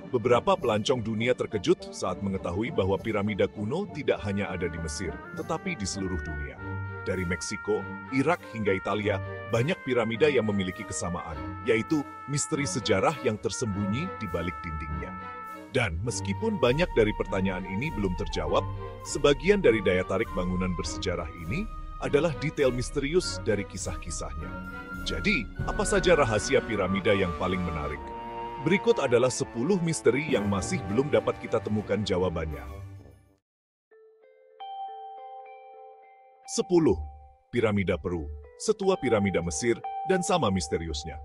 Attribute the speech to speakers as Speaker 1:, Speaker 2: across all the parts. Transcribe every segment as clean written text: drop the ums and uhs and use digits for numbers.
Speaker 1: Beberapa pelancong dunia terkejut saat mengetahui bahwa piramida kuno tidak hanya ada di Mesir, tetapi di seluruh dunia. Dari Meksiko, Irak hingga Italia, banyak piramida yang memiliki kesamaan, yaitu misteri sejarah yang tersembunyi di balik dindingnya. Dan meskipun banyak dari pertanyaan ini belum terjawab, sebagian dari daya tarik bangunan bersejarah ini adalah detail misterius dari kisah-kisahnya. Jadi, apa saja rahasia piramida yang paling menarik? Berikut adalah 10 misteri yang masih belum dapat kita temukan jawabannya. 10. Piramida Peru, setua piramida Mesir, dan sama misteriusnya.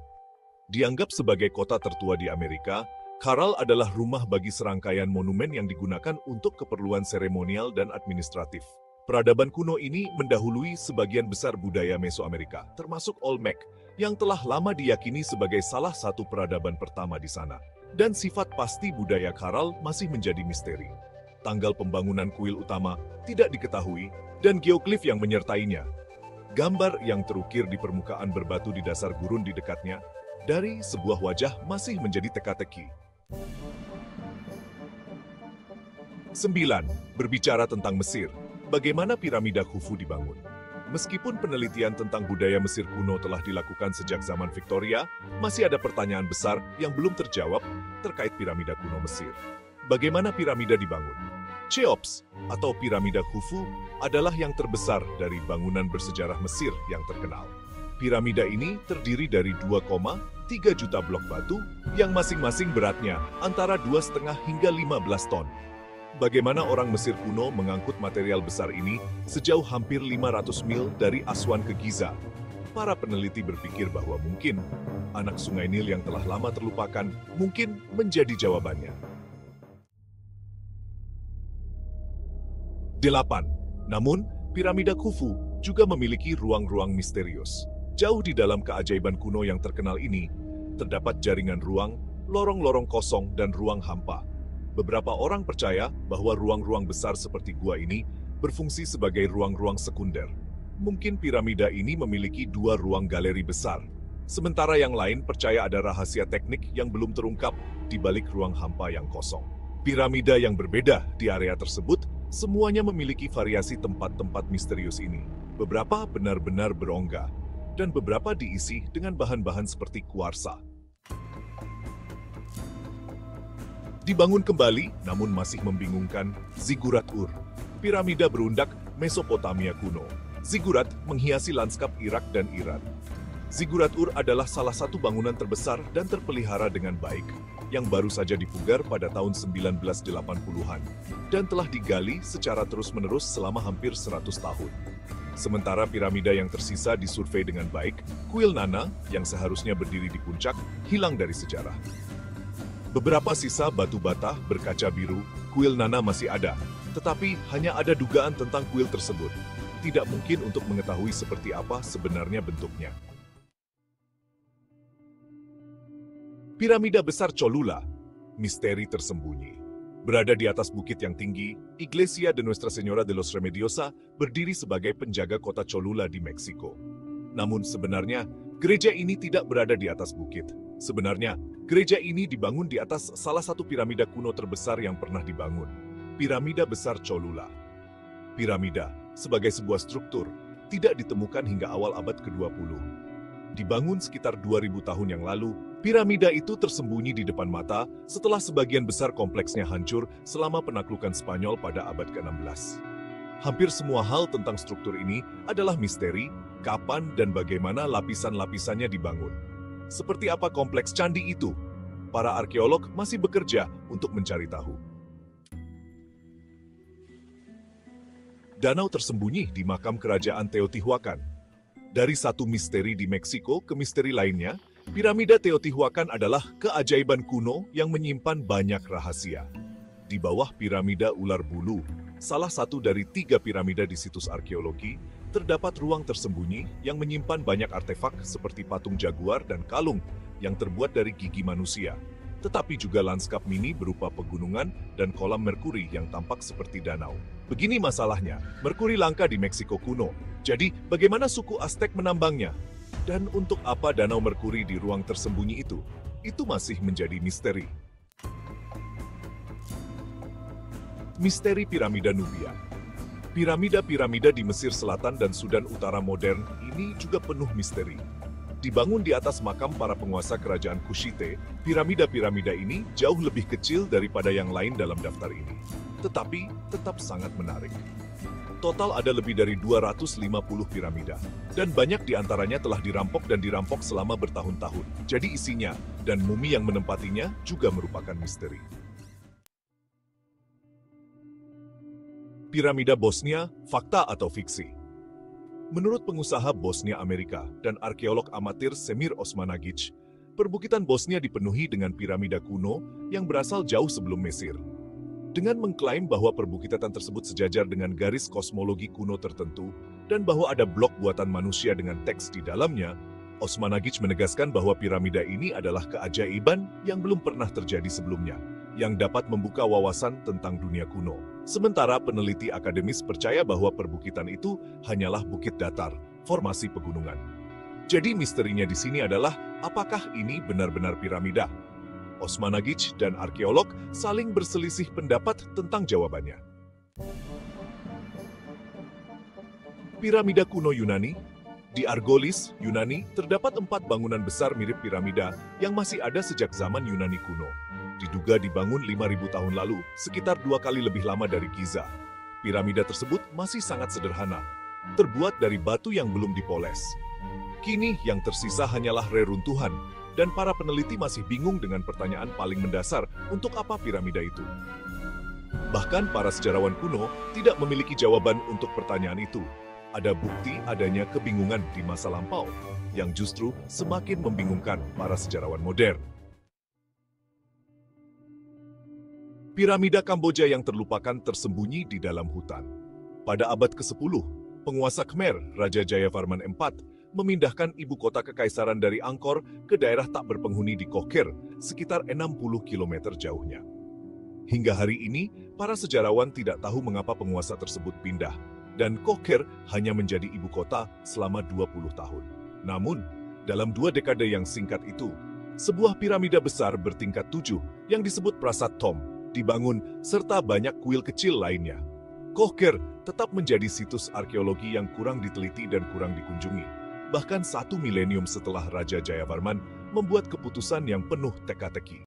Speaker 1: Dianggap sebagai kota tertua di Amerika, Caral adalah rumah bagi serangkaian monumen yang digunakan untuk keperluan seremonial dan administratif. Peradaban kuno ini mendahului sebagian besar budaya Mesoamerika, termasuk Olmec, yang telah lama diyakini sebagai salah satu peradaban pertama di sana. Dan sifat pasti budaya Caral masih menjadi misteri. Tanggal pembangunan kuil utama tidak diketahui, dan geoglif yang menyertainya. Gambar yang terukir di permukaan berbatu di dasar gurun di dekatnya, dari sebuah wajah masih menjadi teka-teki. 9. Berbicara tentang Mesir, bagaimana piramida Khufu dibangun? Meskipun penelitian tentang budaya Mesir kuno telah dilakukan sejak zaman Victoria, masih ada pertanyaan besar yang belum terjawab terkait piramida kuno Mesir. Bagaimana piramida dibangun? Cheops, atau piramida Khufu, adalah yang terbesar dari bangunan bersejarah Mesir yang terkenal. Piramida ini terdiri dari 2,3 juta blok batu yang masing-masing beratnya antara 2,5 hingga 15 ton. Bagaimana orang Mesir kuno mengangkut material besar ini sejauh hampir 500 mil dari Aswan ke Giza? Para peneliti berpikir bahwa mungkin anak Sungai Nil yang telah lama terlupakan mungkin menjadi jawabannya. 8. Namun, piramida Khufu juga memiliki ruang-ruang misterius. Jauh di dalam keajaiban kuno yang terkenal ini, terdapat jaringan ruang, lorong-lorong kosong, dan ruang hampa. Beberapa orang percaya bahwa ruang-ruang besar seperti gua ini berfungsi sebagai ruang-ruang sekunder. Mungkin piramida ini memiliki 2 ruang galeri besar, sementara yang lain percaya ada rahasia teknik yang belum terungkap di balik ruang hampa yang kosong. Piramida yang berbeda di area tersebut semuanya memiliki variasi tempat-tempat misterius ini. Beberapa benar-benar berongga, dan beberapa diisi dengan bahan-bahan seperti kuarsa. Dibangun kembali, namun masih membingungkan, Ziggurat-ur, piramida berundak Mesopotamia kuno. Ziggurat menghiasi lanskap Irak dan Iran. Ziggurat-ur adalah salah satu bangunan terbesar dan terpelihara dengan baik, yang baru saja dipugar pada tahun 1980-an, dan telah digali secara terus-menerus selama hampir 100 tahun. Sementara piramida yang tersisa disurvei dengan baik, kuil Nana, yang seharusnya berdiri di puncak, hilang dari sejarah. Beberapa sisa batu bata berkaca biru, kuil Nana masih ada, tetapi hanya ada dugaan tentang kuil tersebut. Tidak mungkin untuk mengetahui seperti apa sebenarnya bentuknya. Piramida besar Cholula, misteri tersembunyi. Berada di atas bukit yang tinggi, Iglesia de Nuestra Señora de los Remediosa berdiri sebagai penjaga kota Cholula di Meksiko. Namun sebenarnya, gereja ini tidak berada di atas bukit. Sebenarnya, gereja ini dibangun di atas salah satu piramida kuno terbesar yang pernah dibangun, Piramida Besar Cholula. Piramida, sebagai sebuah struktur, tidak ditemukan hingga awal abad ke-20. Dibangun sekitar 2000 tahun yang lalu, piramida itu tersembunyi di depan mata setelah sebagian besar kompleksnya hancur selama penaklukan Spanyol pada abad ke-16. Hampir semua hal tentang struktur ini adalah misteri, kapan dan bagaimana lapisan-lapisannya dibangun. Seperti apa kompleks candi itu? Para arkeolog masih bekerja untuk mencari tahu. Danau tersembunyi di makam kerajaan Teotihuacan. Dari satu misteri di Meksiko ke misteri lainnya, piramida Teotihuacan adalah keajaiban kuno yang menyimpan banyak rahasia. Di bawah piramida ular bulu, salah satu dari 3 piramida di situs arkeologi, terdapat ruang tersembunyi yang menyimpan banyak artefak seperti patung jaguar dan kalung yang terbuat dari gigi manusia, tetapi juga lanskap mini berupa pegunungan dan kolam Merkuri yang tampak seperti danau. Begini masalahnya, Merkuri langka di Meksiko kuno, jadi bagaimana suku Aztec menambangnya? Dan untuk apa danau Merkuri di ruang tersembunyi itu? Itu masih menjadi misteri. Misteri Piramida Nubia. Piramida-piramida di Mesir Selatan dan Sudan Utara modern ini juga penuh misteri. Dibangun di atas makam para penguasa kerajaan Kushite, piramida-piramida ini jauh lebih kecil daripada yang lain dalam daftar ini. Tetapi tetap sangat menarik. Total ada lebih dari 250 piramida, dan banyak di antaranya telah dirampok dan dirampok selama bertahun-tahun. Jadi isinya dan mumi yang menempatinya juga merupakan misteri. Piramida Bosnia, fakta atau fiksi? Menurut pengusaha Bosnia Amerika dan arkeolog amatir Semir Osmanagic, perbukitan Bosnia dipenuhi dengan piramida kuno yang berasal jauh sebelum Mesir. Dengan mengklaim bahwa perbukitatan tersebut sejajar dengan garis kosmologi kuno tertentu dan bahwa ada blok buatan manusia dengan teks di dalamnya, Osmanagic menegaskan bahwa piramida ini adalah keajaiban yang belum pernah terjadi sebelumnya, yang dapat membuka wawasan tentang dunia kuno. Sementara peneliti akademis percaya bahwa perbukitan itu hanyalah bukit datar, formasi pegunungan. Jadi misterinya di sini adalah, apakah ini benar-benar piramida? Osmanagic dan arkeolog saling berselisih pendapat tentang jawabannya. Piramida kuno Yunani. Di Argolis, Yunani, terdapat 4 bangunan besar mirip piramida yang masih ada sejak zaman Yunani kuno. Diduga dibangun 5.000 tahun lalu, sekitar 2 kali lebih lama dari Giza. Piramida tersebut masih sangat sederhana, terbuat dari batu yang belum dipoles. Kini yang tersisa hanyalah reruntuhan, dan para peneliti masih bingung dengan pertanyaan paling mendasar, untuk apa piramida itu? Bahkan para sejarawan kuno tidak memiliki jawaban untuk pertanyaan itu. Ada bukti adanya kebingungan di masa lampau, yang justru semakin membingungkan para sejarawan modern. Piramida Kamboja yang terlupakan tersembunyi di dalam hutan. Pada abad ke-10, penguasa Khmer, Raja Jayavarman IV, memindahkan ibu kota kekaisaran dari Angkor ke daerah tak berpenghuni di Kokir, sekitar 60 km jauhnya. Hingga hari ini, para sejarawan tidak tahu mengapa penguasa tersebut pindah, dan Kokir hanya menjadi ibu kota selama 20 tahun. Namun, dalam 2 dekade yang singkat itu, sebuah piramida besar bertingkat 7 yang disebut Prasat Tom dibangun serta banyak kuil kecil lainnya. Kokir tetap menjadi situs arkeologi yang kurang diteliti dan kurang dikunjungi. Bahkan 1 milenium setelah Raja Jayavarman membuat keputusan yang penuh teka-teki.